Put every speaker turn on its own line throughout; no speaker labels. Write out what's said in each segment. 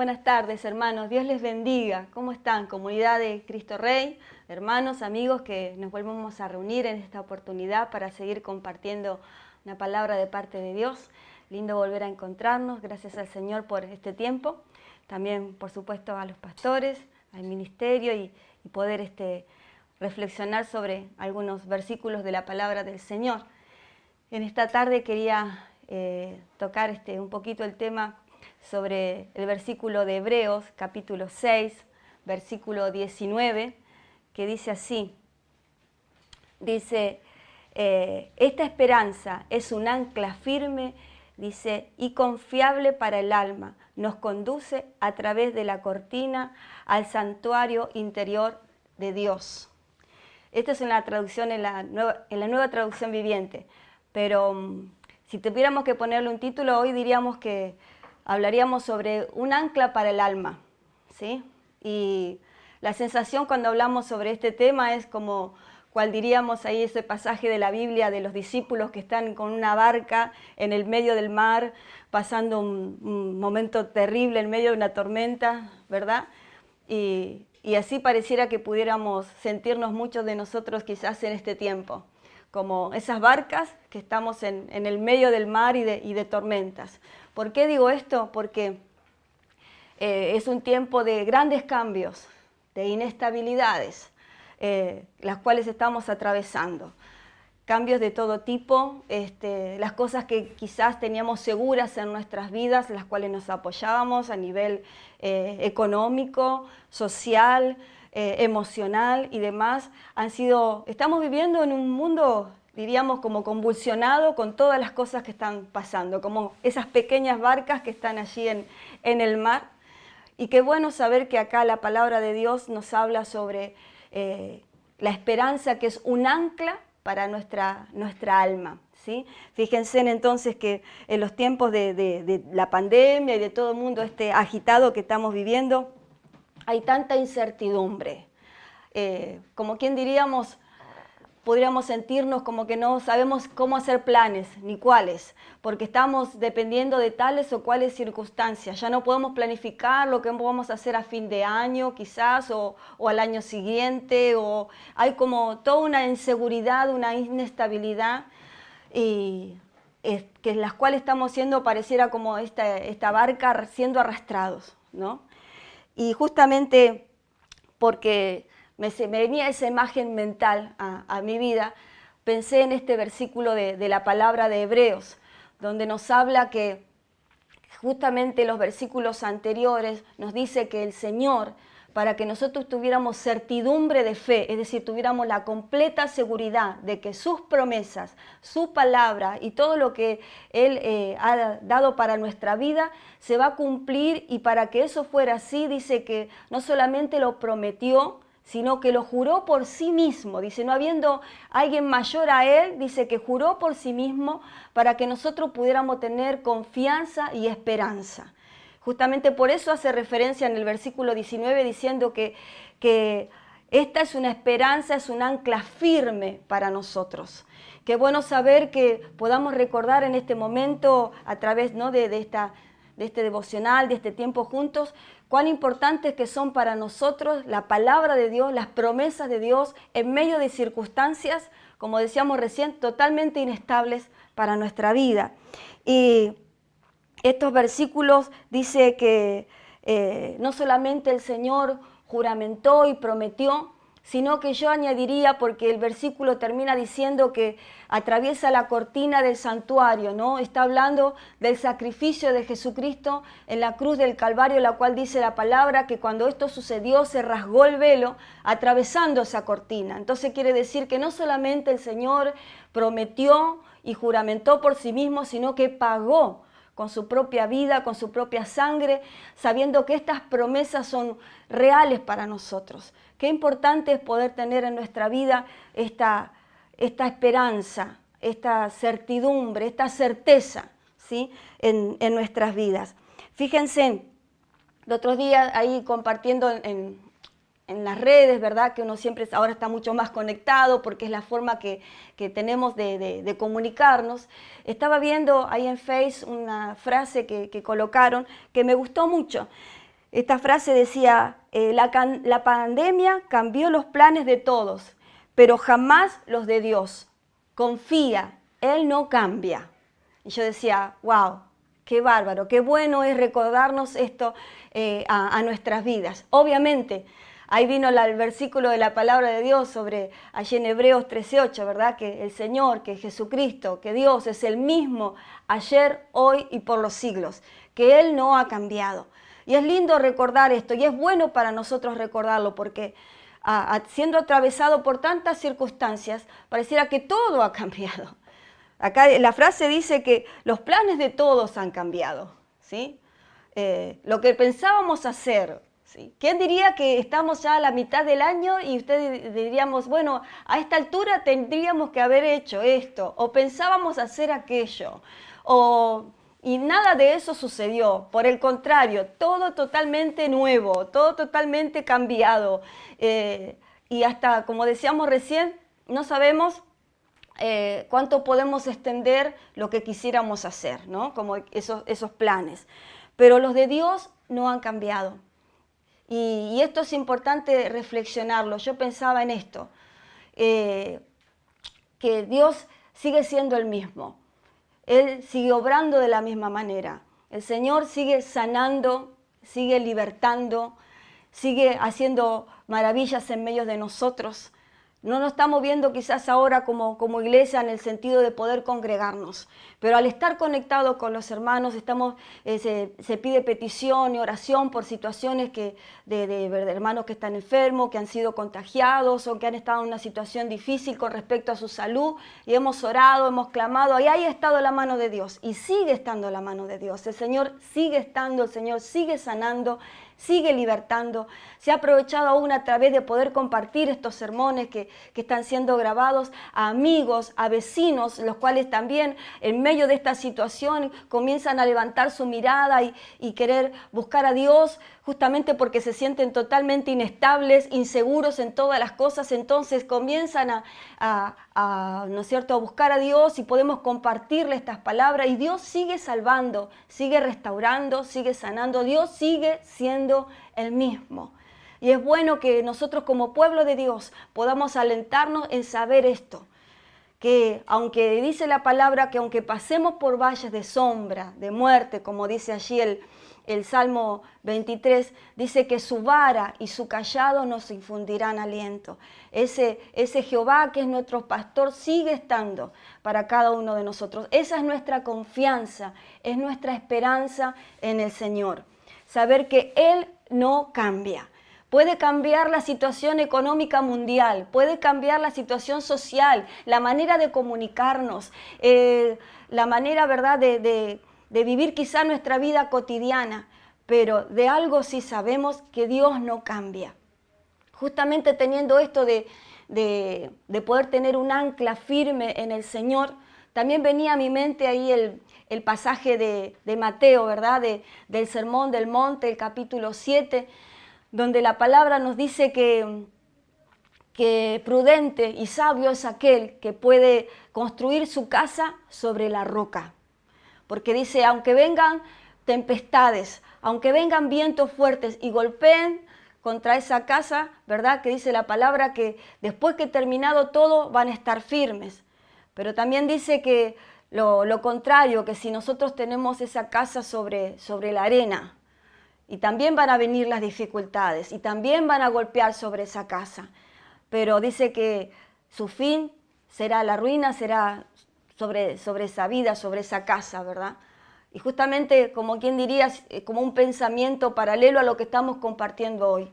Buenas tardes, hermanos. Dios les bendiga. ¿Cómo están? Comunidad de Cristo Rey, hermanos, amigos, que nos volvemos a reunir en esta oportunidad para seguir compartiendo una palabra de parte de Dios. Lindo volver a encontrarnos. Gracias al Señor por este tiempo. También, por supuesto, a los pastores, al ministerio y poder reflexionar sobre algunos versículos de la palabra del Señor. En esta tarde quería tocar un poquito el tema sobre el versículo de Hebreos, capítulo 6, versículo 19, que dice así, dice, esta esperanza es un ancla firme, dice, y confiable para el alma, nos conduce a través de la cortina al santuario interior de Dios. Esto es en la traducción, en la nueva traducción viviente, pero si tuviéramos que ponerle un título, hoy diríamos que hablaríamos sobre un ancla para el alma, ¿sí? Y la sensación cuando hablamos sobre este tema es como cual diríamos ahí ese pasaje de la Biblia de los discípulos que están con una barca en el medio del mar, pasando un momento terrible en medio de una tormenta, ¿verdad? Y así pareciera que pudiéramos sentirnos muchos de nosotros quizás en este tiempo, como esas barcas que estamos en el medio del mar y de tormentas. ¿Por qué digo esto? Porque es un tiempo de grandes cambios, de inestabilidades, las cuales estamos atravesando. Cambios de todo tipo, las cosas que quizás teníamos seguras en nuestras vidas, las cuales nos apoyábamos a nivel económico, social, emocional y demás, estamos viviendo en un mundo, diríamos, como convulsionado con todas las cosas que están pasando, como esas pequeñas barcas que están allí en el mar. Y qué bueno saber que acá la palabra de Dios nos habla sobre la esperanza, que es un ancla para nuestra alma, ¿sí? Fíjense entonces que en los tiempos de la pandemia y de todo el mundo agitado que estamos viviendo, hay tanta incertidumbre. Como quien diríamos, podríamos sentirnos como que no sabemos cómo hacer planes, ni cuáles, porque estamos dependiendo de tales o cuales circunstancias. Ya no podemos planificar lo que vamos a hacer a fin de año quizás, o al año siguiente, o hay como toda una inseguridad, una inestabilidad, y que en las cuales estamos siendo, pareciera como esta barca siendo arrastrados, ¿no? Y justamente porque me venía esa imagen mental a mi vida, pensé en este versículo de la palabra de Hebreos, donde nos habla que justamente los versículos anteriores nos dice que el Señor, para que nosotros tuviéramos certidumbre de fe, es decir, tuviéramos la completa seguridad de que sus promesas, su palabra y todo lo que Él ha dado para nuestra vida se va a cumplir, y para que eso fuera así, dice que no solamente lo prometió, sino que lo juró por sí mismo. Dice, no habiendo alguien mayor a Él, dice que juró por sí mismo para que nosotros pudiéramos tener confianza y esperanza. Justamente por eso hace referencia en el versículo 19 diciendo que esta es una esperanza, es un ancla firme para nosotros. Qué bueno saber que podamos recordar en este momento, a través, ¿no?, de este devocional, de este tiempo juntos, cuán importantes que son para nosotros la palabra de Dios, las promesas de Dios en medio de circunstancias, como decíamos recién, totalmente inestables para nuestra vida. Y estos versículos dice que no solamente el Señor juramentó y prometió, sino que yo añadiría, porque el versículo termina diciendo que atraviesa la cortina del santuario, ¿no? Está hablando del sacrificio de Jesucristo en la cruz del Calvario, la cual dice la palabra que cuando esto sucedió se rasgó el velo atravesando esa cortina. Entonces quiere decir que no solamente el Señor prometió y juramentó por sí mismo, sino que pagó con su propia vida, con su propia sangre, sabiendo que estas promesas son reales para nosotros. Qué importante es poder tener en nuestra vida esta esperanza, esta certidumbre, esta certeza, ¿sí?, en nuestras vidas. Fíjense, el otro día ahí compartiendo en las redes, ¿verdad?, que uno siempre ahora está mucho más conectado porque es la forma que tenemos de comunicarnos. Estaba viendo ahí en Facebook una frase que colocaron que me gustó mucho. Esta frase decía, la pandemia cambió los planes de todos, pero jamás los de Dios. Confía, Él no cambia. Y yo decía, wow, qué bárbaro, qué bueno es recordarnos esto a nuestras vidas. Obviamente, ahí vino el versículo de la palabra de Dios sobre, allí en Hebreos 13:8, ¿verdad? Que el Señor, que Jesucristo, que Dios es el mismo ayer, hoy y por los siglos, que Él no ha cambiado. Y es lindo recordar esto, y es bueno para nosotros recordarlo, porque siendo atravesado por tantas circunstancias, pareciera que todo ha cambiado. Acá la frase dice que los planes de todos han cambiado, ¿sí? Lo que pensábamos hacer, ¿sí? ¿Quién diría que estamos ya a la mitad del año y ustedes diríamos, bueno, a esta altura tendríamos que haber hecho esto, o pensábamos hacer aquello, y nada de eso sucedió? Por el contrario, todo totalmente nuevo, todo totalmente cambiado. Y hasta, como decíamos recién, no sabemos cuánto podemos extender lo que quisiéramos hacer, ¿no? Como esos planes. Pero los de Dios no han cambiado. Y esto es importante reflexionarlo. Yo pensaba en esto, que Dios sigue siendo el mismo. Él sigue obrando de la misma manera. El Señor sigue sanando, sigue libertando, sigue haciendo maravillas en medio de nosotros. No nos estamos viendo quizás ahora como iglesia en el sentido de poder congregarnos, pero al estar conectados con los hermanos se pide petición y oración por situaciones de hermanos que están enfermos, que han sido contagiados o que han estado en una situación difícil con respecto a su salud, y hemos orado, hemos clamado, y ahí ha estado la mano de Dios y sigue estando la mano de Dios. El Señor sigue estando, el Señor sigue sanando, sigue libertando. Se ha aprovechado aún a través de poder compartir estos sermones que están siendo grabados a amigos, a vecinos, los cuales también en medio de esta situación comienzan a levantar su mirada y querer buscar a Dios, justamente porque se sienten totalmente inestables, inseguros en todas las cosas. Entonces comienzan ¿no es cierto?, a buscar a Dios, y podemos compartirle estas palabras, y Dios sigue salvando, sigue restaurando, sigue sanando. Dios sigue siendo el mismo. Y es bueno que nosotros como pueblo de Dios podamos alentarnos en saber esto, que aunque dice la palabra que aunque pasemos por valles de sombra, de muerte, como dice allí el Salmo 23, dice que su vara y su cayado nos infundirán aliento. Ese Jehová que es nuestro pastor sigue estando para cada uno de nosotros. Esa es nuestra confianza, es nuestra esperanza en el Señor. Saber que Él no cambia. Puede cambiar la situación económica mundial, puede cambiar la situación social, la manera de comunicarnos, la manera, ¿verdad?, de vivir quizá nuestra vida cotidiana, pero de algo sí sabemos, que Dios no cambia. Justamente teniendo esto de poder tener un ancla firme en el Señor, también venía a mi mente ahí el pasaje de Mateo, ¿verdad?, del Sermón del Monte, el capítulo 7, donde la palabra nos dice que prudente y sabio es aquel que puede construir su casa sobre la roca. Porque dice, aunque vengan tempestades, aunque vengan vientos fuertes y golpeen contra esa casa, ¿verdad?, que dice la palabra que después que terminado todo van a estar firmes. Pero también dice que lo contrario, que si nosotros tenemos esa casa sobre la arena, y también van a venir las dificultades, y también van a golpear sobre esa casa. Pero dice que su fin será la ruina, será sobre esa vida, sobre esa casa, ¿verdad? Y justamente, como quien diría, como un pensamiento paralelo a lo que estamos compartiendo hoy.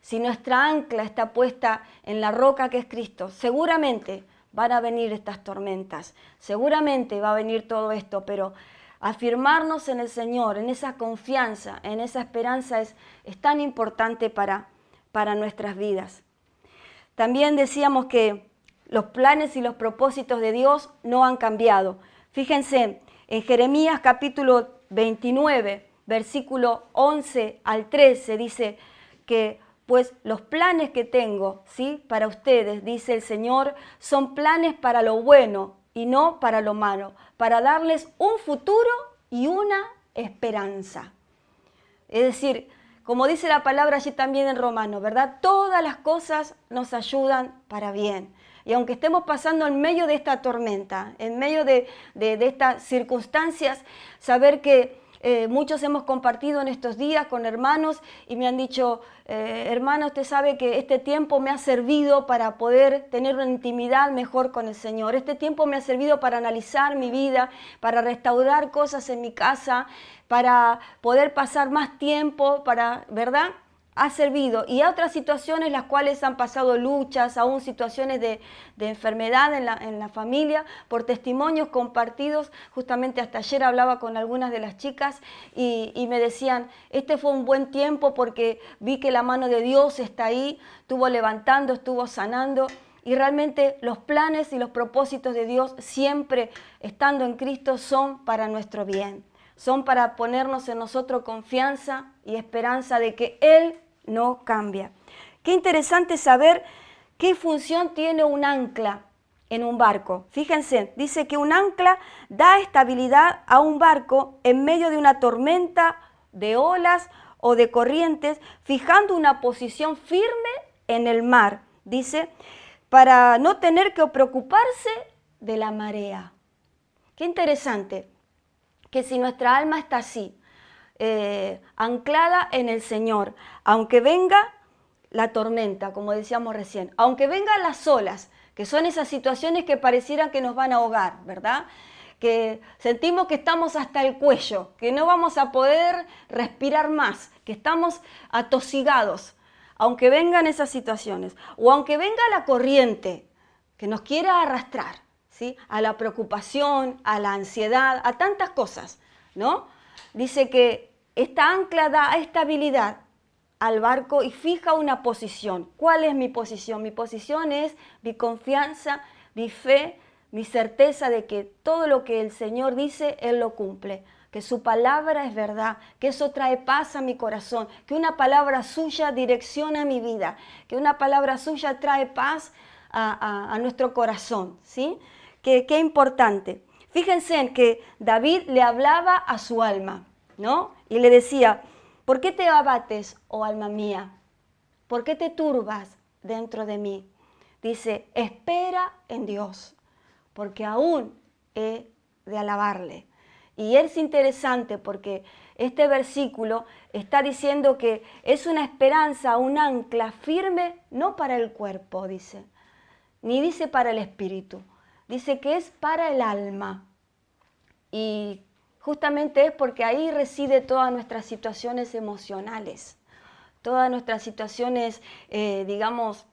Si nuestra ancla está puesta en la roca que es Cristo, seguramente van a venir estas tormentas, seguramente va a venir todo esto, pero afirmarnos en el Señor, en esa confianza, en esa esperanza es tan importante para nuestras vidas. También decíamos que los planes y los propósitos de Dios no han cambiado. Fíjense, en Jeremías capítulo 29, versículo 11 al 13, dice que pues los planes que tengo, ¿sí?, para ustedes, dice el Señor, son planes para lo bueno y no para lo malo, para darles un futuro y una esperanza. Es decir, como dice la palabra allí también en Romanos, ¿verdad? Todas las cosas nos ayudan para bien. Y aunque estemos pasando en medio de esta tormenta, en medio de estas circunstancias, saber que muchos hemos compartido en estos días con hermanos y me han dicho, hermano, usted sabe que este tiempo me ha servido para poder tener una intimidad mejor con el Señor. Este tiempo me ha servido para analizar mi vida, para restaurar cosas en mi casa, para poder pasar más tiempo, ¿verdad? Ha servido. Y hay otras situaciones las cuales han pasado luchas, aún situaciones de enfermedad en la familia, por testimonios compartidos. Justamente hasta ayer hablaba con algunas de las chicas y me decían, este fue un buen tiempo porque vi que la mano de Dios está ahí, estuvo levantando, estuvo sanando. Y realmente los planes y los propósitos de Dios siempre estando en Cristo son para nuestro bien. Son para ponernos en nosotros confianza y esperanza de que Él no cambia. Qué interesante saber qué función tiene un ancla en un barco. Fíjense, dice que un ancla da estabilidad a un barco en medio de una tormenta, de olas o de corrientes, fijando una posición firme en el mar, dice, para no tener que preocuparse de la marea. Qué interesante que si nuestra alma está así, anclada en el Señor, aunque venga la tormenta, como decíamos recién, aunque vengan las olas, que son esas situaciones que parecieran que nos van a ahogar, ¿verdad? Que sentimos que estamos hasta el cuello, que no vamos a poder respirar más, que estamos atosigados, aunque vengan esas situaciones, o aunque venga la corriente que nos quiera arrastrar, ¿sí? A la preocupación, a la ansiedad, a tantas cosas, ¿no? Dice que esta ancla da estabilidad al barco y fija una posición. ¿Cuál es mi posición? Mi posición es mi confianza, mi fe, mi certeza de que todo lo que el Señor dice, Él lo cumple. Que su palabra es verdad, que eso trae paz a mi corazón, que una palabra suya direcciona mi vida, que una palabra suya trae paz a nuestro corazón, ¿sí? Qué importante. Fíjense en que David le hablaba a su alma, ¿no? Y le decía, ¿por qué te abates, oh alma mía? ¿Por qué te turbas dentro de mí? Dice, espera en Dios, porque aún he de alabarle. Y es interesante porque este versículo está diciendo que es una esperanza, un ancla firme, no para el cuerpo, dice, ni dice para el espíritu, dice que es para el alma. Y justamente es porque ahí reside todas nuestras situaciones emocionales, todas nuestras situaciones, digamos,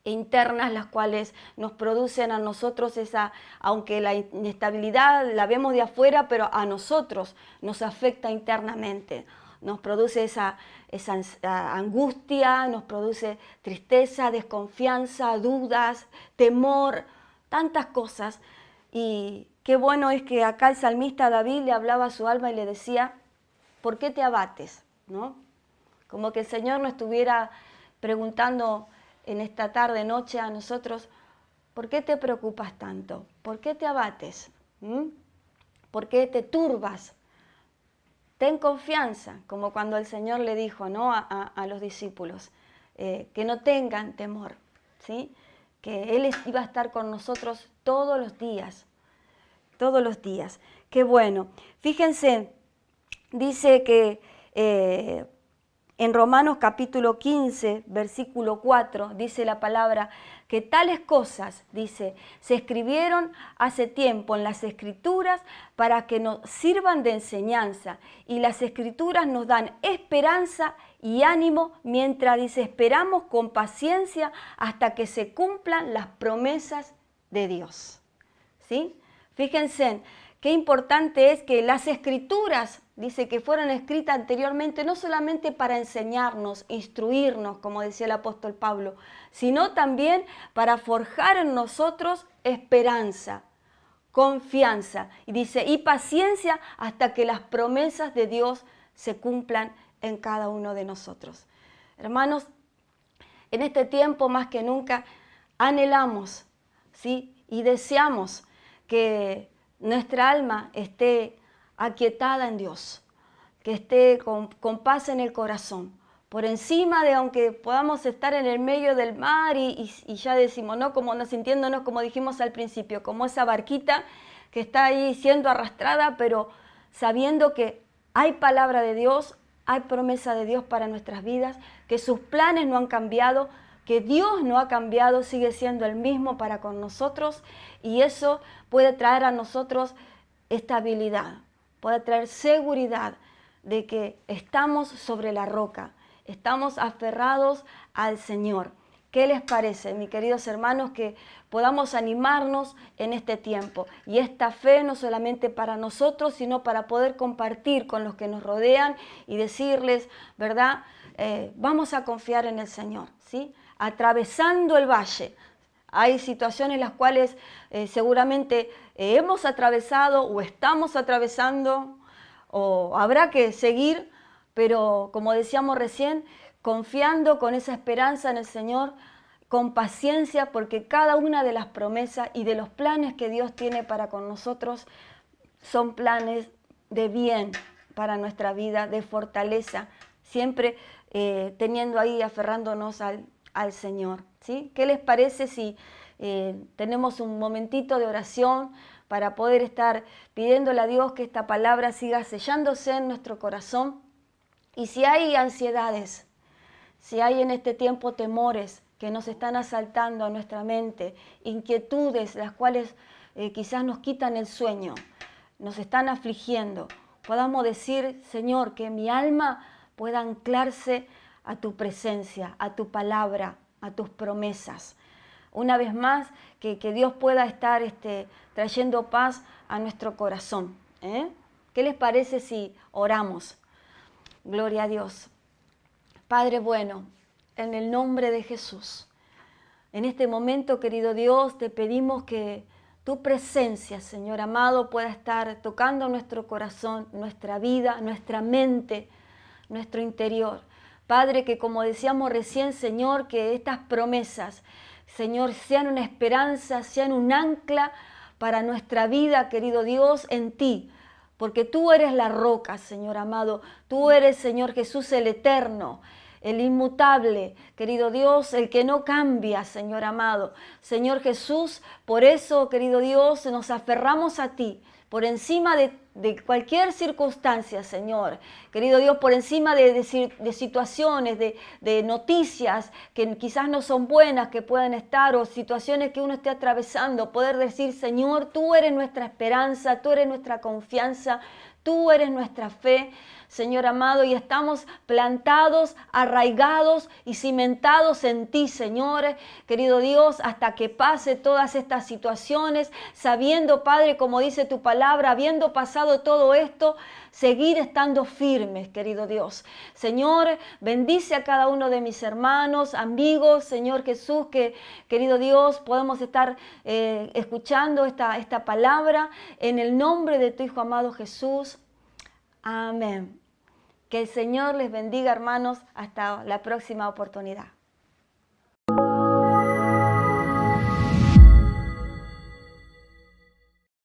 internas, las cuales nos producen a nosotros esa, aunque la inestabilidad la vemos de afuera, pero a nosotros nos afecta internamente. Nos produce esa angustia, nos produce tristeza, desconfianza, dudas, temor, tantas cosas. Y qué bueno es que acá el salmista David le hablaba a su alma y le decía, ¿por qué te abates? ¿No? Como que el Señor nos estuviera preguntando en esta tarde, noche a nosotros, ¿por qué te preocupas tanto? ¿Por qué te abates? ¿Por qué te turbas? Ten confianza, como cuando el Señor le dijo, ¿no? a los discípulos, que no tengan temor, ¿sí? Que Él iba a estar con nosotros todos los días. Todos los días. Qué bueno. Fíjense, dice que en Romanos capítulo 15, versículo 4, dice la palabra que tales cosas, dice, se escribieron hace tiempo en las Escrituras para que nos sirvan de enseñanza. Y las Escrituras nos dan esperanza y ánimo mientras, dice, esperamos con paciencia hasta que se cumplan las promesas de Dios. ¿Sí? Fíjense qué importante es que las Escrituras, dice, que fueron escritas anteriormente no solamente para enseñarnos, instruirnos, como decía el apóstol Pablo, sino también para forjar en nosotros esperanza, confianza, y dice, y paciencia hasta que las promesas de Dios se cumplan en cada uno de nosotros. Hermanos, en este tiempo más que nunca anhelamos, ¿sí? Y deseamos que nuestra alma esté aquietada en Dios. que esté con paz en el corazón. Por encima de, aunque podamos estar en el medio del mar y ya decimos, ¿no? Como nos sintiéndonos, como dijimos al principio, como esa barquita que está ahí siendo arrastrada, pero sabiendo que hay palabra de Dios, hay promesa de Dios para nuestras vidas, que sus planes no han cambiado, que Dios no ha cambiado, sigue siendo el mismo para con nosotros, y eso puede traer a nosotros estabilidad, puede traer seguridad de que estamos sobre la roca, estamos aferrados al Señor. ¿Qué les parece, mis queridos hermanos, que podamos animarnos en este tiempo? Y esta fe no solamente para nosotros, sino para poder compartir con los que nos rodean y decirles, ¿verdad? Vamos a confiar en el Señor, ¿sí? Atravesando el valle. Hay situaciones en las cuales seguramente hemos atravesado o estamos atravesando o habrá que seguir, pero como decíamos recién, confiando con esa esperanza en el Señor, con paciencia, porque cada una de las promesas y de los planes que Dios tiene para con nosotros son planes de bien para nuestra vida, de fortaleza, siempre teniendo ahí, aferrándonos al Señor, ¿sí? ¿Qué les parece si tenemos un momentito de oración para poder estar pidiéndole a Dios que esta palabra siga sellándose en nuestro corazón? Y si hay ansiedades, si hay en este tiempo temores que nos están asaltando a nuestra mente, inquietudes las cuales quizás nos quitan el sueño, nos están afligiendo, podamos decir, Señor, que mi alma pueda anclarse a tu presencia, a tu palabra, a tus promesas. Una vez más, que Dios pueda estar trayendo paz a nuestro corazón. ¿Qué les parece si oramos? Gloria a Dios. Padre bueno, en el nombre de Jesús, en este momento, querido Dios, te pedimos que tu presencia, Señor amado, pueda estar tocando nuestro corazón, nuestra vida, nuestra mente, nuestro interior. Padre, que como decíamos recién, Señor, que estas promesas, Señor, sean una esperanza, sean un ancla para nuestra vida, querido Dios, en ti. Porque tú eres la roca, Señor amado. Tú eres, Señor Jesús, el eterno, el inmutable, querido Dios, el que no cambia, Señor amado. Señor Jesús, por eso, querido Dios, nos aferramos a ti, por encima de cualquier circunstancia, Señor. Querido Dios, por encima de situaciones, de noticias que quizás no son buenas, que puedan estar, o situaciones que uno esté atravesando, poder decir, Señor, tú eres nuestra esperanza, tú eres nuestra confianza, tú eres nuestra fe, Señor amado, y estamos plantados, arraigados y cimentados en ti, Señor, querido Dios, hasta que pase todas estas situaciones, sabiendo, Padre, como dice tu palabra, habiendo pasado todo esto, seguir estando firmes, querido Dios. Señor, bendice a cada uno de mis hermanos, amigos, Señor Jesús, que, querido Dios, podemos estar escuchando esta palabra en el nombre de tu Hijo amado Jesús. Amén. Que el Señor les bendiga, hermanos, hasta la próxima oportunidad.